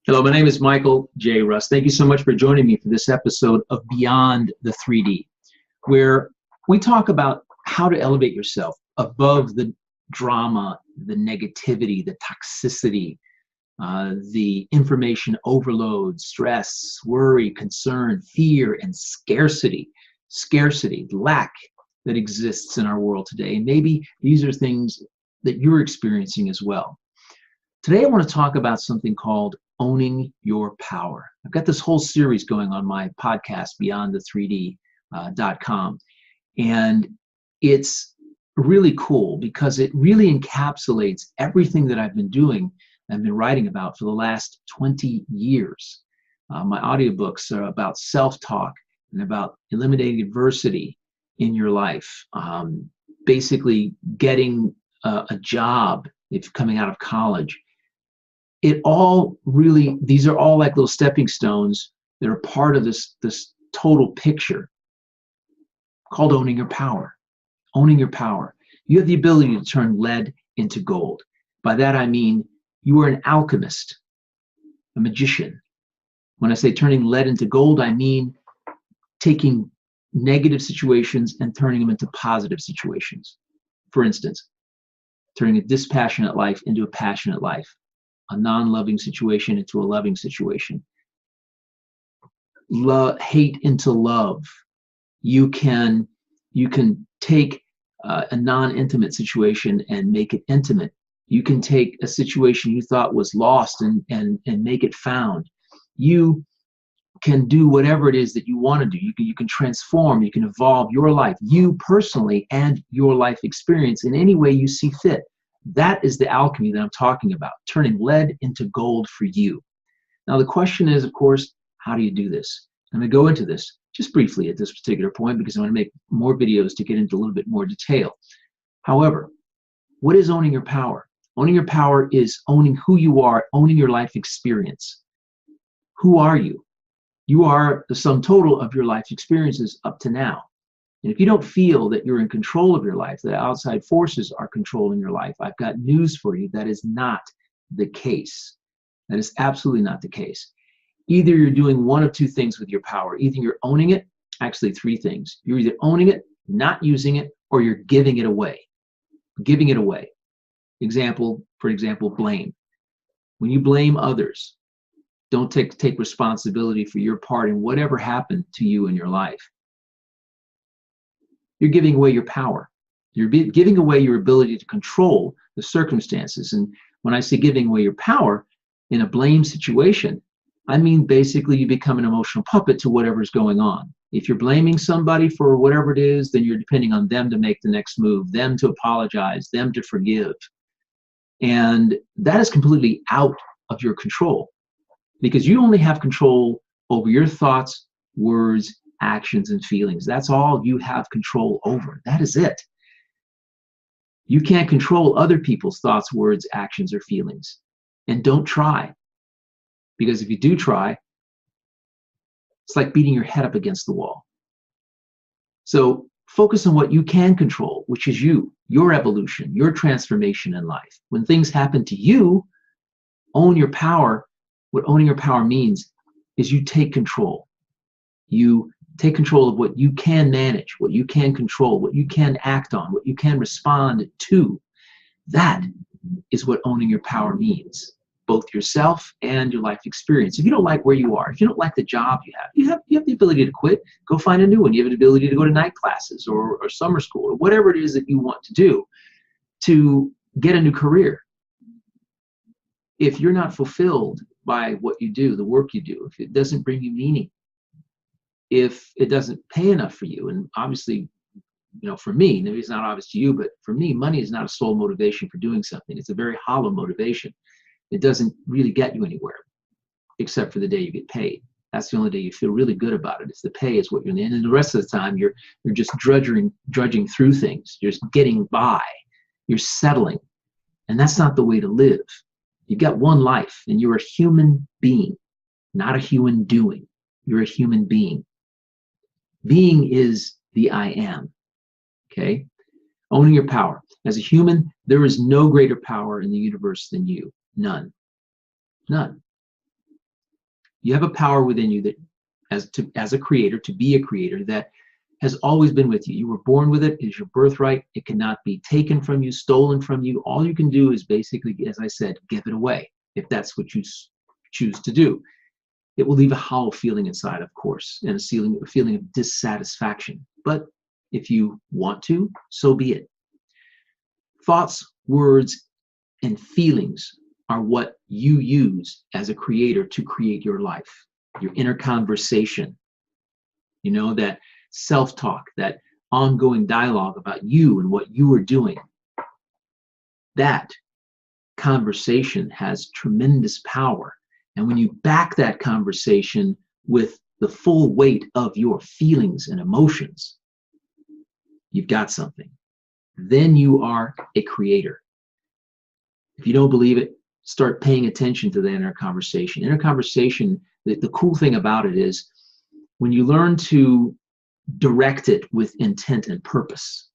Hello, my name is Michael J. Russ. Thank you so much for joining me for this episode of Beyond the 3D, where we talk about how to elevate yourself above the drama, the negativity, the toxicity, the information overload, stress, worry, concern, fear, and scarcity, lack that exists in our world today. And maybe these are things that you're experiencing as well. Today, I want to talk about something called owning your power. I've got this whole series going on my podcast, beyondthe3d.com. And it's really cool because it really encapsulates everything that I've been doing and been writing about for the last 20 years. My audiobooks are about self-talk and about eliminating adversity in your life. Basically getting a job if you're coming out of college. These are all like little stepping stones that are part of this total picture called owning your power. Owning your power. You have the ability to turn lead into gold. By that I mean you are an alchemist, a magician. When I say turning lead into gold, I mean taking negative situations and turning them into positive situations. For instance, turning a dispassionate life into a passionate life. A non-loving situation into a loving situation. Hate into love. You can take a non-intimate situation and make it intimate. You can take a situation you thought was lost and make it found. You can do whatever it is that you want to do. You can transform, you can evolve your life, you personally, and your life experience in any way you see fit. That is the alchemy that I'm talking about, turning lead into gold for you. Now, the question is, of course, how do you do this? I'm going to go into this just briefly at this particular point because I'm going to make more videos to get into a little bit more detail. However, what is owning your power? Owning your power is owning who you are, owning your life experience. Who are you? You are the sum total of your life experiences up to now. And if you don't feel that you're in control of your life, that outside forces are controlling your life, I've got news for you. That is not the case. That is absolutely not the case. Either you're doing one of two things with your power. Either you're owning it, actually three things. You're either owning it, not using it, or you're giving it away. Giving it away. For example, blame. When you blame others, don't take responsibility for your part in whatever happened to you in your life. You're giving away your power. You're giving away your ability to control the circumstances. And when I say giving away your power in a blame situation, I mean basically you become an emotional puppet to whatever's going on. If you're blaming somebody for whatever it is, then you're depending on them to make the next move, them to apologize, them to forgive. And that is completely out of your control because you only have control over your thoughts, words, actions, and feelings. That's all you have control over. That is it. You can't control other people's thoughts, words, actions, or feelings. And don't try. Because if you do try, it's like beating your head up against the wall. So focus on what you can control, which is you, your evolution, your transformation in life. When things happen to you, own your power. What owning your power means is you take control. You take control of what you can manage, what you can control, what you can act on, what you can respond to. That is what owning your power means, both yourself and your life experience. If you don't like where you are, if you don't like the job you have the ability to quit, go find a new one. You have the ability to go to night classes or summer school or whatever it is that you want to do to get a new career. If you're not fulfilled by what you do, the work you do, if it doesn't bring you meaning, if it doesn't pay enough for you, and obviously, for me, maybe it's not obvious to you, but for me, money is not a sole motivation for doing something. It's a very hollow motivation. It doesn't really get you anywhere, except for the day you get paid. That's the only day you feel really good about it. It's the pay is what you're in. And the rest of the time, you're just drudging through things. You're just getting by. You're settling. And that's not the way to live. You've got one life, and you're a human being, not a human doing. You're a human being. Being is the I am. Okay? Owning your power. As a human, there is no greater power in the universe than you. None. None. You have a power within you that as a creator, to be a creator, that has always been with you. You were born with it. It is your birthright. It cannot be taken from you, stolen from you. All you can do is basically, as I said, give it away, if that's what you choose to do. It will leave a hollow feeling inside, of course, and a feeling of dissatisfaction. But if you want to, so be it. Thoughts, words, and feelings are what you use as a creator to create your life, your inner conversation. You know, that self-talk, that ongoing dialogue about you and what you are doing. That conversation has tremendous power. And when you back that conversation with the full weight of your feelings and emotions, you've got something. Then you are a creator. If you don't believe it, start paying attention to the inner conversation. Inner conversation, the cool thing about it is when you learn to direct it with intent and purpose,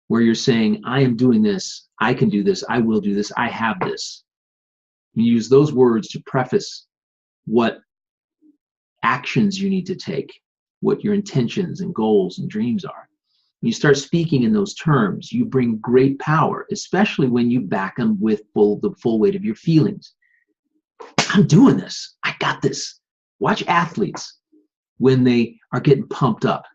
where you're saying, I am doing this, I can do this, I will do this, I have this. You use those words to preface what actions you need to take, what your intentions and goals and dreams are. When you start speaking in those terms, you bring great power, especially when you back them with the full weight of your feelings. I'm doing this. I got this. Watch athletes when they are getting pumped up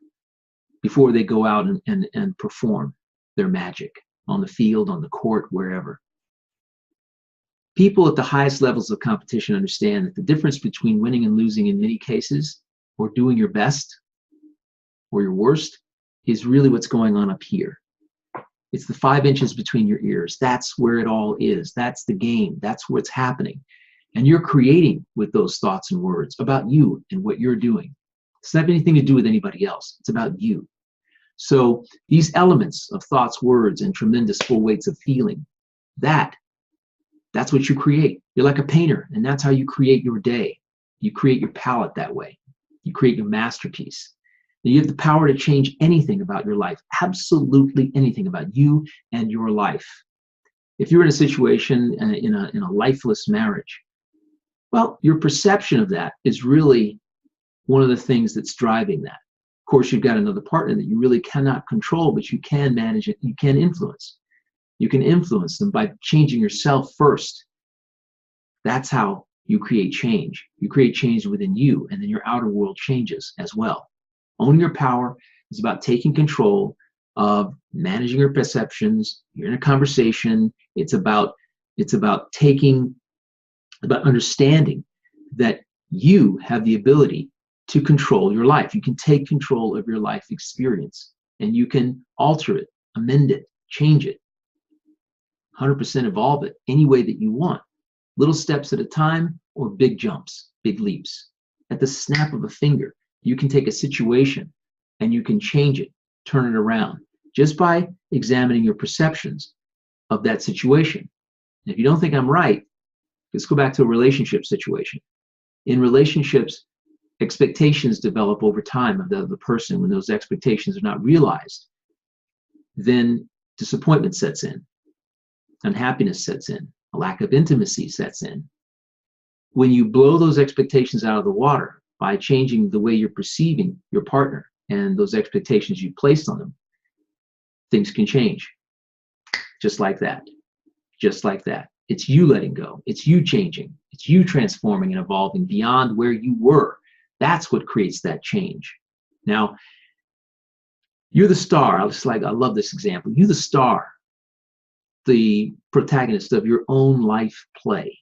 before they go out and perform their magic on the field, on the court, wherever. People at the highest levels of competition understand that the difference between winning and losing in many cases, or doing your best or your worst, is really what's going on up here. It's the 5 inches between your ears. That's where it all is. That's the game. That's what's happening. And you're creating with those thoughts and words about you and what you're doing. It's not anything to do with anybody else. It's about you. So these elements of thoughts, words, and tremendous full weights of feeling, that's what you create. You're like a painter, and that's how you create your day. You create your palette that way. You create your masterpiece. You have the power to change anything about your life, absolutely anything about you and your life. If you're in a situation in a lifeless marriage, well, your perception of that is really one of the things that's driving that. Of course, you've got another partner that you really cannot control, but you can manage it. You can influence. You can influence them by changing yourself first. That's how you create change. You create change within you, and then your outer world changes as well. Owning your power is about taking control of managing your perceptions. You're in a conversation. It's about understanding that you have the ability to control your life. You can take control of your life experience, and you can alter it, amend it, change it, 100% evolve it any way that you want. Little steps at a time, or big jumps, big leaps. At the snap of a finger, you can take a situation and you can change it, turn it around, just by examining your perceptions of that situation. And if you don't think I'm right, let's go back to a relationship situation. In relationships, expectations develop over time of the other person. When those expectations are not realized, then disappointment sets in, unhappiness sets in, a lack of intimacy sets in. When you blow those expectations out of the water by changing the way you're perceiving your partner and those expectations you placed on them, things can change. Just like that. Just like that. It's you letting go. It's you changing. It's you transforming and evolving beyond where you were. That's what creates that change. Now, you're the star. I love this example. You're the star, the protagonist of your own life play.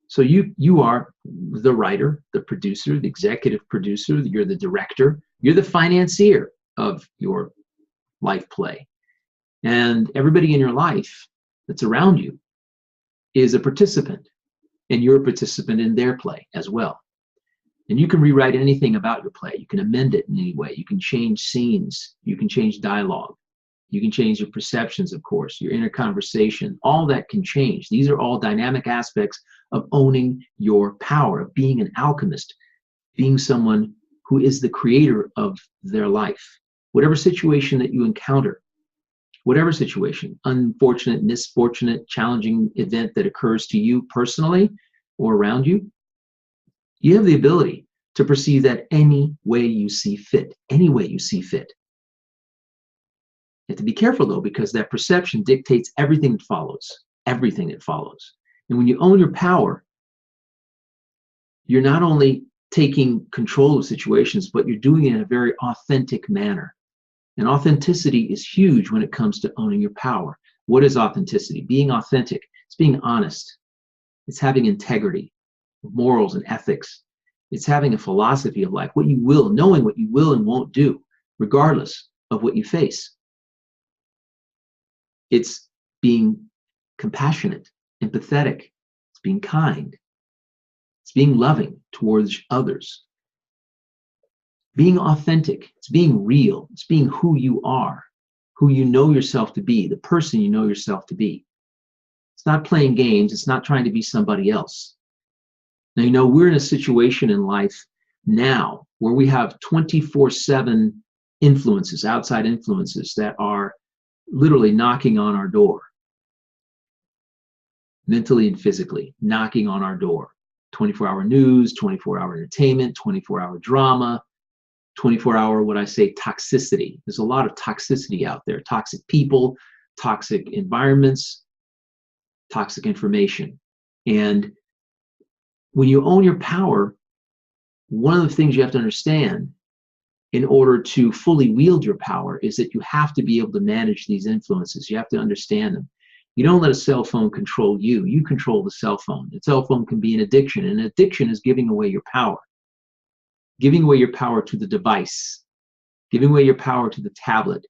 So you are the writer, the producer, the executive producer, you're the director, you're the financier of your life play. And everybody in your life that's around you is a participant, and you're a participant in their play as well. And you can rewrite anything about your play. You can amend it in any way. You can change scenes. You can change dialogue. You can change your perceptions, of course, your inner conversation. All that can change. These are all dynamic aspects of owning your power, of being an alchemist, being someone who is the creator of their life. Whatever situation that you encounter, whatever situation, unfortunate, misfortunate, challenging event that occurs to you personally, or around you, you have the ability to perceive that any way you see fit, any way you see fit. You have to be careful though, because that perception dictates everything that follows, everything that follows. And when you own your power, you're not only taking control of situations, but you're doing it in a very authentic manner. And authenticity is huge when it comes to owning your power. What is authenticity? Being authentic. It's being honest. It's having integrity, morals and ethics. It's having a philosophy of life, what you will, knowing what you will and won't do, regardless of what you face. It's being compassionate, empathetic. It's being kind. It's being loving towards others. Being authentic. It's being real. It's being who you are, who you know yourself to be, the person you know yourself to be. It's not playing games. It's not trying to be somebody else. Now, you know, we're in a situation in life now where we have 24/7 influences, outside influences that are literally knocking on our door, mentally and physically, knocking on our door. 24-hour news, 24-hour entertainment, 24-hour drama, 24-hour, what I say, toxicity. There's a lot of toxicity out there, toxic people, toxic environments, toxic information. And when you own your power, one of the things you have to understand in order to fully wield your power is that you have to be able to manage these influences. You have to understand them. You don't let a cell phone control you. You control the cell phone. The cell phone can be an addiction, and an addiction is giving away your power. Giving away your power to the device, giving away your power to the tablet,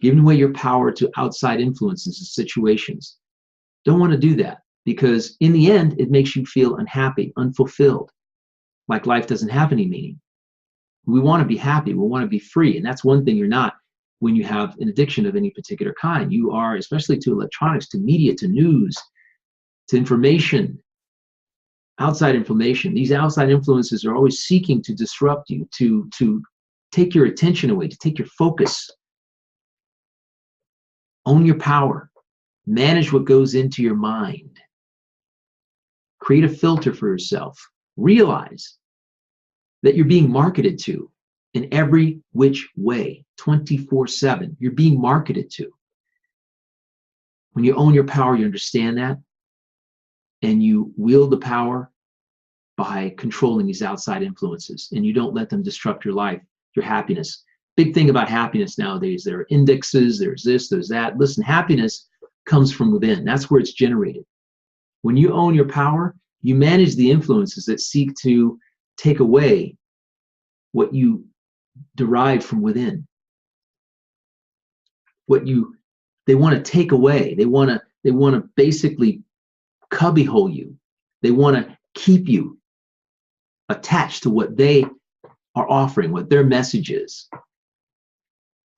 giving away your power to outside influences and situations. Don't want to do that, because in the end, it makes you feel unhappy, unfulfilled, like life doesn't have any meaning. We want to be happy. We want to be free. And that's one thing you're not when you have an addiction of any particular kind. You are, especially to electronics, to media, to news, to information, outside information. These outside influences are always seeking to disrupt you, to take your attention away, to take your focus. Own your power. Manage what goes into your mind. Create a filter for yourself. Realize that you're being marketed to in every which way, 24/7. You're being marketed to. When you own your power, you understand that, and you wield the power by controlling these outside influences, and you don't let them disrupt your life, your happiness. Big thing about happiness nowadays, there are indexes, there's this, there's that. Listen, happiness comes from within. That's where it's generated. When you own your power, you manage the influences that seek to take away what you derive from within. They want to take away. They want to basically cubbyhole you. They want to keep you attached to what they are offering, what their message is.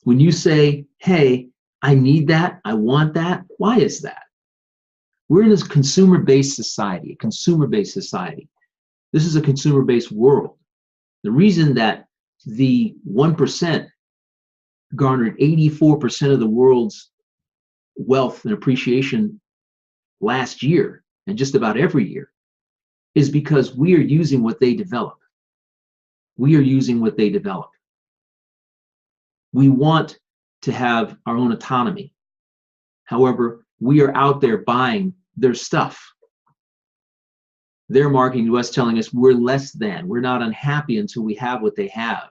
When you say, hey, I need that, I want that, why is that? We're in this consumer-based society, a consumer-based society. This is a consumer-based world. The reason that the 1% garnered 84% of the world's wealth and appreciation last year, and just about every year, is because we are using what they develop. We are using what they develop. We want to have our own autonomy. However, we are out there buying their stuff. They're marketing to us, telling us we're less than. We're not unhappy until we have what they have.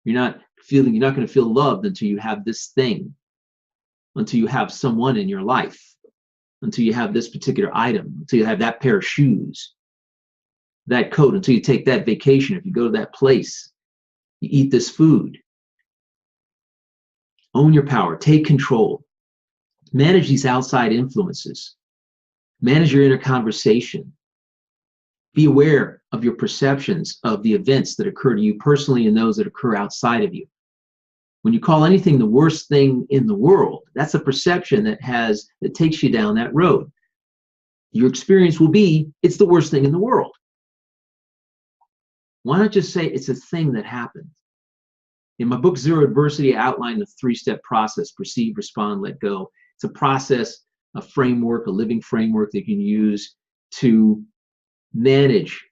You're not going to feel loved until you have this thing, until you have someone in your life, until you have this particular item, until you have that pair of shoes, that coat, until you take that vacation, if you go to that place, you eat this food. Own your power, take control, manage these outside influences, manage your inner conversation, be aware of your perceptions of the events that occur to you personally and those that occur outside of you. When you call anything the worst thing in the world, that's a perception that takes you down that road. Your experience will be, it's the worst thing in the world. Why not just say it's a thing that happened? In my book, Zero Adversity, I outline the 3-step process: perceive, respond, let go. It's a process, a framework, a living framework that you can use to manage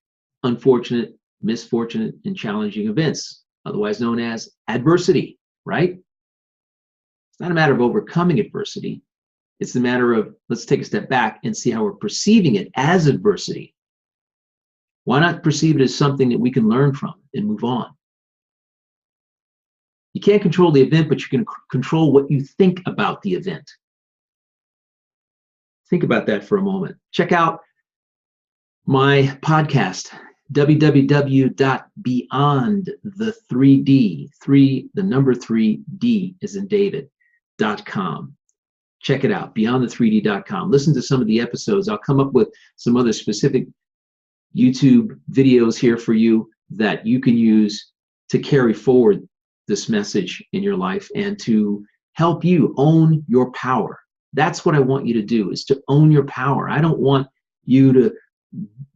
unfortunate, misfortunate, and challenging events, otherwise known as adversity, right? It's not a matter of overcoming adversity. It's a matter of, let's take a step back and see how we're perceiving it as adversity. Why not perceive it as something that we can learn from and move on? You can't control the event, but you can control what you think about the event. Think about that for a moment. Check out my podcast, www.beyondthe3D, the number 3D is in David.com. Check it out, beyondthe3D.com. Listen to some of the episodes. I'll come up with some other specific YouTube videos here for you that you can use to carry forward this message in your life and to help you own your power. That's what I want you to do, is to own your power. I don't want you to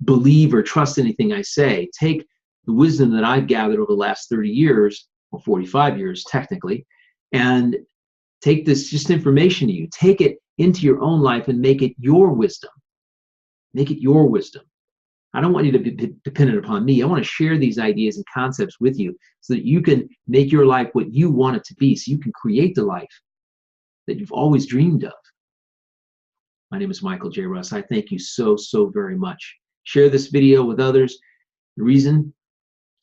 believe or trust anything I say. Take the wisdom that I've gathered over the last 30 years, or 45 years technically, and take this just information to you. Take it into your own life and make it your wisdom. Make it your wisdom. I don't want you to be dependent upon me. I want to share these ideas and concepts with you so that you can make your life what you want it to be, so you can create the life that you've always dreamed of. My name is Michael J. Russ. I thank you so, so very much. Share this video with others. The reason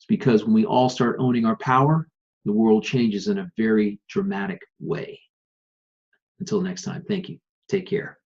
is because when we all start owning our power, the world changes in a very dramatic way. Until next time, thank you. Take care.